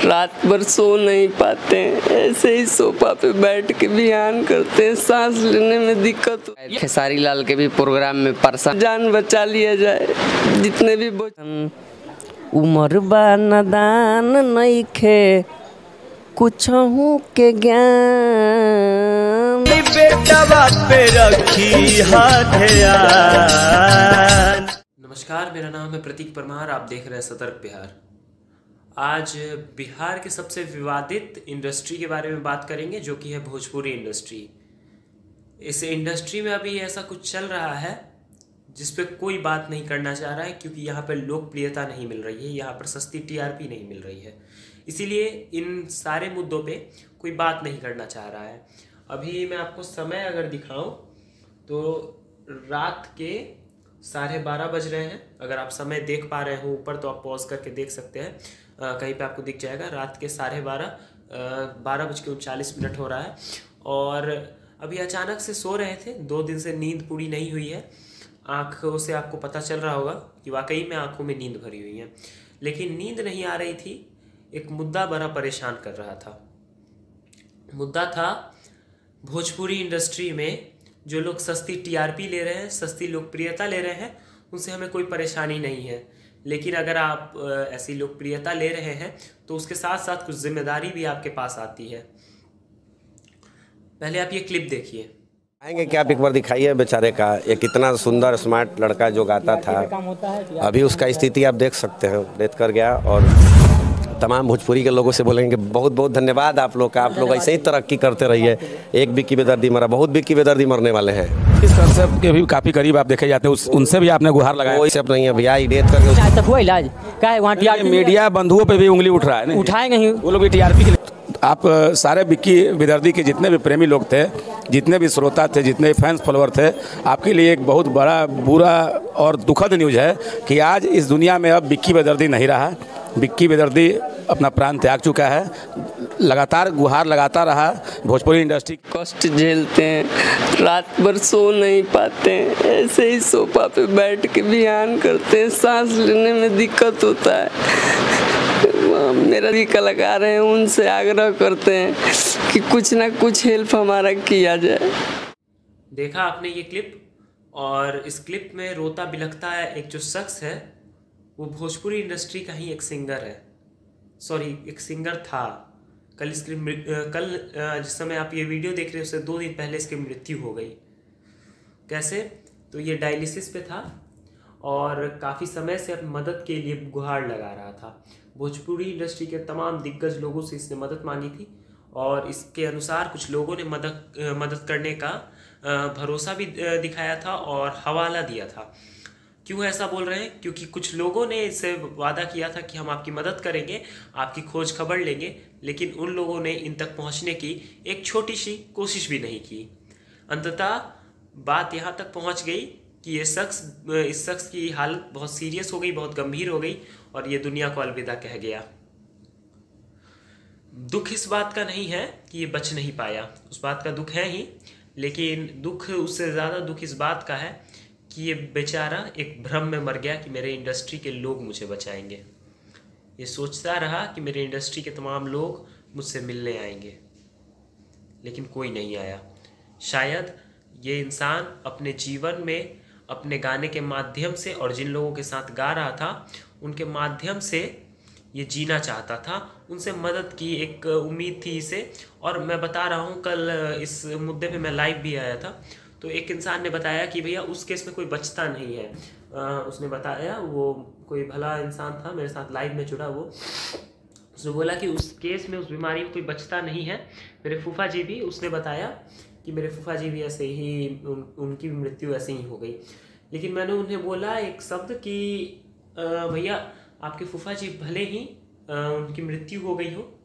रात भर सो नहीं पाते हैं, ऐसे ही सोफा पे बैठ के बयान करते हैं, सांस लेने में दिक्कत। खेसारी लाल के भी प्रोग्राम में परेशान, जान बचा लिया जाए जितने भी उम्र बा नादान नइखे कुछहू के ज्ञान, बेटा बात पे रखी हाथ ध्यान। नमस्कार, मेरा नाम है प्रतीक परमार। आप देख रहे हैं सतर्क बिहार। आज बिहार के सबसे विवादित इंडस्ट्री के बारे में बात करेंगे, जो कि है भोजपुरी इंडस्ट्री। इस इंडस्ट्री में अभी ऐसा कुछ चल रहा है जिस पे कोई बात नहीं करना चाह रहा है, क्योंकि यहाँ पर लोकप्रियता नहीं मिल रही है, यहाँ पर सस्ती टीआरपी नहीं मिल रही है। इसीलिए इन सारे मुद्दों पे कोई बात नहीं करना चाह रहा है। अभी मैं आपको समय अगर दिखाऊं तो रात के 12:30 बज रहे हैं। अगर आप समय देख पा रहे हो ऊपर तो आप पॉज करके देख सकते हैं, कहीं पे आपको दिख जाएगा। रात के 12:30 12:39 हो रहा है और अभी अचानक से सो रहे थे। 2 दिन से नींद पूरी नहीं हुई है। आँखों से आपको पता चल रहा होगा कि वाकई में आँखों में नींद भरी हुई है, लेकिन नींद नहीं आ रही थी। एक मुद्दा बड़ा परेशान कर रहा था। मुद्दा था भोजपुरी इंडस्ट्री में जो लोग सस्ती टीआरपी ले रहे हैं, सस्ती लोकप्रियता ले रहे हैं, उनसे हमें कोई परेशानी नहीं है। लेकिन अगर आप ऐसी लोकप्रियता ले रहे हैं तो उसके साथ साथ कुछ जिम्मेदारी भी आपके पास आती है। पहले आप ये क्लिप देखिए। आएंगे क्या आप एक बार दिखाइए बेचारे का, एक इतना सुंदर स्मार्ट लड़का जो गाता था, अभी उसका स्थिति आप देख सकते हैं, डेथ कर गया। और तमाम भोजपुरी के लोगों से बोलेंगे बहुत बहुत धन्यवाद आप लोग का। आप लोग ऐसे ही तरक्की करते रहिए। एक विक्की बेदर्दी मरा, बहुत विक्की बेदर्दी मरने वाले हैं। इस कंसेप्ट के भी काफी करीब आप देखे जाते हैं, उनसे भी आपने गुहार लगाया। कोई सब नहीं है भैया, डेथ करके आज तक हुआ इलाज क्या है? वहाँ टीआरपी मीडिया बंधुओं पे भी उंगली उठ रहा है, उठाएंगे ही वो लोग भी टीआरपी के लिए। आप सारे विक्की बेदर्दी के जितने भी प्रेमी लोग थे, जितने भी श्रोता थे, जितने भी फैंस फॉलोअर थे, आपके लिए एक बहुत बड़ा बुरा और दुखद न्यूज़ है कि आज इस दुनिया में अब विक्की बेदर्दी नहीं रहा। विक्की बेदर्दी अपना प्राण त्याग चुका है। लगातार गुहार लगाता रहा भोजपुरी इंडस्ट्री। कष्ट झेलते हैं, रात भर सो नहीं पाते हैं, ऐसे ही सोफा पे बैठ के बयान करते हैं, सांस लेने में दिक्कत होता है। मेरा भी कलाकार हैं, उनसे आग्रह करते हैं कि कुछ ना कुछ हेल्प हमारा किया जाए। देखा आपने ये क्लिप, और इस क्लिप में रोता बिलखता है एक जो शख्स है, वो भोजपुरी इंडस्ट्री का ही एक सिंगर है। सॉरी, एक सिंगर था। कल जिस समय आप ये वीडियो देख रहे हो उससे 2 दिन पहले इसकी मृत्यु हो गई। कैसे? तो ये डायलिसिस पे था और काफ़ी समय से अपनी मदद के लिए गुहार लगा रहा था। भोजपुरी इंडस्ट्री के तमाम दिग्गज लोगों से इसने मदद मांगी थी और इसके अनुसार कुछ लोगों ने मदद करने का भरोसा भी दिखाया था और हवाला दिया था। क्यों ऐसा बोल रहे हैं? क्योंकि कुछ लोगों ने इससे वादा किया था कि हम आपकी मदद करेंगे, आपकी खोज खबर लेंगे, लेकिन उन लोगों ने इन तक पहुंचने की एक छोटी सी कोशिश भी नहीं की। अंततः बात यहाँ तक पहुँच गई कि इस शख्स की हालत बहुत सीरियस हो गई, बहुत गंभीर हो गई और ये दुनिया को अलविदा कह गया। दुख इस बात का नहीं है कि ये बच नहीं पाया, उस बात का दुख है ही, लेकिन दुख उससे ज़्यादा दुख इस बात का है कि ये बेचारा एक भ्रम में मर गया कि मेरे इंडस्ट्री के लोग मुझे बचाएंगे। ये सोचता रहा कि मेरे इंडस्ट्री के तमाम लोग मुझसे मिलने आएंगे, लेकिन कोई नहीं आया। शायद ये इंसान अपने जीवन में अपने गाने के माध्यम से और जिन लोगों के साथ गा रहा था उनके माध्यम से ये जीना चाहता था। उनसे मदद की एक उम्मीद थी इसे। और मैं बता रहा हूँ, कल इस मुद्दे पे मैं लाइव भी आया था, तो एक इंसान ने बताया कि भैया उस केस में कोई बचता नहीं है। उसने बताया, वो कोई भला इंसान था मेरे साथ लाइव में जुड़ा, वो उसने बोला कि उस केस में, उस बीमारी में कोई बचता नहीं है। मेरे फूफा जी भी, उसने बताया कि मेरे फूफा जी भी ऐसे ही उनकी मृत्यु ऐसे ही हो गई। लेकिन मैंने उन्हें बोला एक शब्द कि भैया आपके फूफा जी भले ही उनकी मृत्यु हो गई हो,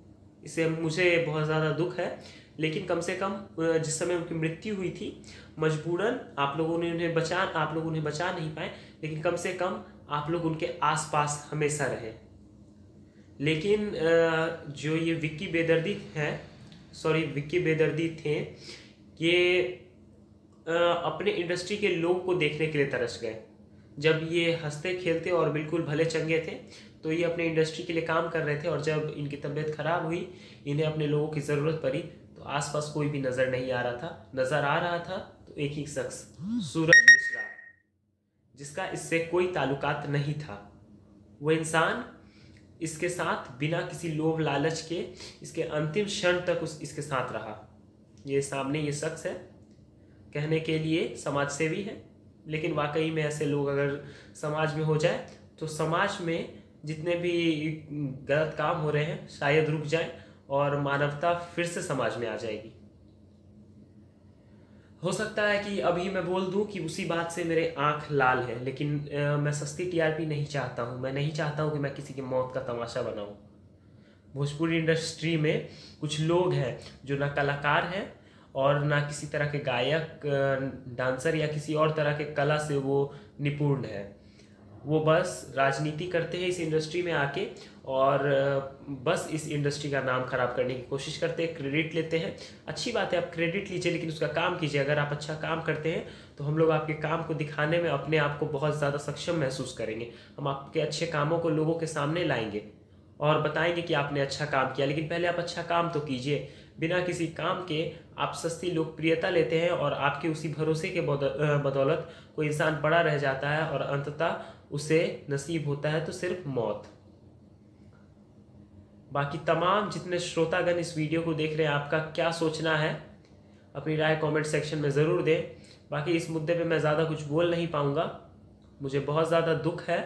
इससे मुझे बहुत ज़्यादा दुख है, लेकिन कम से कम जिस समय उनकी मृत्यु हुई थी मजबूरन आप लोग उन्हें बचा नहीं पाए, लेकिन कम से कम आप लोग उनके आसपास हमेशा रहे। लेकिन जो ये विक्की बेदर्दी थे, ये अपने इंडस्ट्री के लोग को देखने के लिए तरस गए। जब ये हंसते खेलते और बिल्कुल भले चंगे थे, तो ये अपने इंडस्ट्री के लिए काम कर रहे थे और जब इनकी तबीयत खराब हुई, इन्हें अपने लोगों की ज़रूरत पड़ी, तो आसपास कोई भी नज़र नहीं आ रहा था। नज़र आ रहा था तो एक ही शख्स, सूरज मिश्रा, जिसका इससे कोई ताल्लुकात नहीं था। वो इंसान इसके साथ बिना किसी लोभ लालच के इसके अंतिम क्षण तक इसके साथ रहा। ये सामने ये शख्स है, कहने के लिए समाज सेवी है, लेकिन वाकई में ऐसे लोग अगर समाज में हो जाए तो समाज में जितने भी गलत काम हो रहे हैं शायद रुक जाए और मानवता फिर से समाज में आ जाएगी। हो सकता है कि अभी मैं बोल दूं कि उसी बात से मेरे आंख लाल है, लेकिन मैं सस्ती टीआरपी नहीं चाहता हूं। मैं नहीं चाहता हूं कि मैं किसी की मौत का तमाशा बनाऊं। भोजपुरी इंडस्ट्री में कुछ लोग हैं जो ना कलाकार हैं और ना किसी तरह के गायक, डांसर या किसी और तरह के कला से वो निपुण है। वो बस राजनीति करते हैं इस इंडस्ट्री में आके और बस इस इंडस्ट्री का नाम खराब करने की कोशिश करते हैं, क्रेडिट लेते हैं। अच्छी बात है, आप क्रेडिट लीजिए, लेकिन उसका काम कीजिए। अगर आप अच्छा काम करते हैं तो हम लोग आपके काम को दिखाने में अपने आप को बहुत ज़्यादा सक्षम महसूस करेंगे। हम आपके अच्छे कामों को लोगों के सामने लाएंगे और बताएंगे कि आपने अच्छा काम किया, लेकिन पहले आप अच्छा काम तो कीजिए। बिना किसी काम के आप सस्ती लोकप्रियता लेते हैं और आपके उसी भरोसे के बदौलत कोई इंसान बड़ा रह जाता है और अंततः उसे नसीब होता है तो सिर्फ मौत। बाकी तमाम जितने श्रोतागण इस वीडियो को देख रहे हैं, आपका क्या सोचना है अपनी राय कमेंट सेक्शन में ज़रूर दें। बाकी इस मुद्दे पे मैं ज़्यादा कुछ बोल नहीं पाऊँगा। मुझे बहुत ज़्यादा दुख है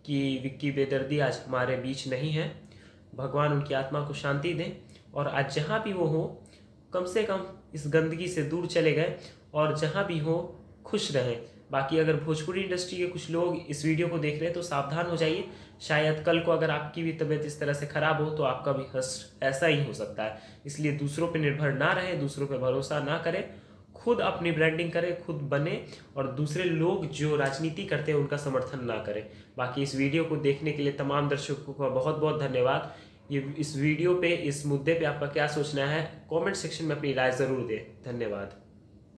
कि विक्की बेदर्दी आज हमारे बीच नहीं है। भगवान उनकी आत्मा को शांति दें और आज जहाँ भी वो हो कम से कम इस गंदगी से दूर चले गए और जहाँ भी हो खुश रहें। बाकी अगर भोजपुरी इंडस्ट्री के कुछ लोग इस वीडियो को देख रहे हैं तो सावधान हो जाइए। शायद कल को अगर आपकी भी तबीयत इस तरह से ख़राब हो तो आपका भी ऐसा ही हो सकता है। इसलिए दूसरों पे निर्भर ना रहें, दूसरों पे भरोसा ना करें, खुद अपनी ब्रांडिंग करें, खुद बने और दूसरे लोग जो राजनीति करते हैं उनका समर्थन ना करें। बाकी इस वीडियो को देखने के लिए तमाम दर्शकों का बहुत बहुत धन्यवाद। इस वीडियो पे, इस मुद्दे पे आपका क्या सोचना है, कमेंट सेक्शन में अपनी राय ज़रूर दें। धन्यवाद।